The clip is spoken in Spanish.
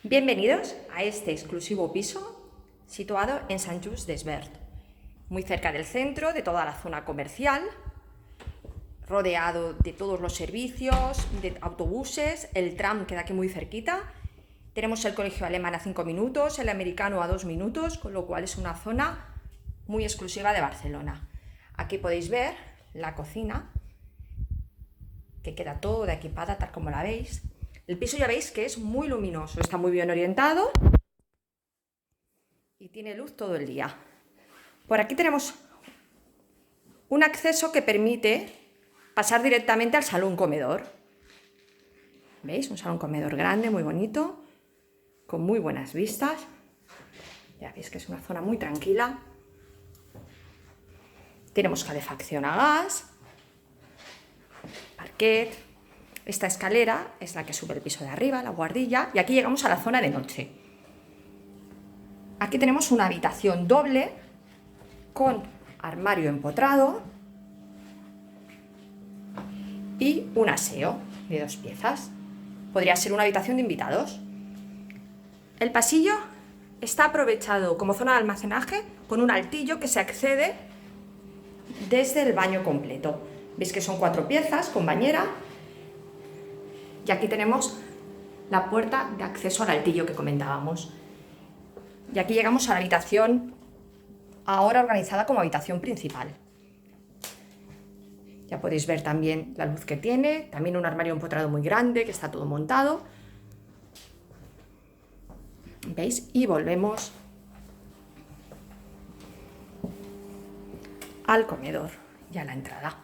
Bienvenidos a este exclusivo piso situado en Sant Just Desvern, muy cerca del centro, de toda la zona comercial, rodeado de todos los servicios, de autobuses, el tram queda aquí muy cerquita. Tenemos el colegio alemán a 5 minutos, el americano a 2 minutos, con lo cual es una zona muy exclusiva de Barcelona. Aquí podéis ver la cocina, que queda toda equipada tal como la veis. El piso ya veis que es muy luminoso, está muy bien orientado y tiene luz todo el día. Por aquí tenemos un acceso que permite pasar directamente al salón comedor. ¿Veis? Un salón comedor grande, muy bonito, con muy buenas vistas. Ya veis que es una zona muy tranquila. Tenemos calefacción a gas, parquet. Esta escalera es la que sube el piso de arriba, la guardilla, y aquí llegamos a la zona de noche. Aquí tenemos una habitación doble con armario empotrado y un aseo de 2 piezas. Podría ser una habitación de invitados. El pasillo está aprovechado como zona de almacenaje con un altillo que se accede desde el baño completo. Veis que son 4 piezas con bañera. Y aquí tenemos la puerta de acceso al altillo que comentábamos. Y aquí llegamos a la habitación ahora organizada como habitación principal. Ya podéis ver también la luz que tiene, también un armario empotrado muy grande que está todo montado. ¿Veis? Y volvemos al comedor y a la entrada.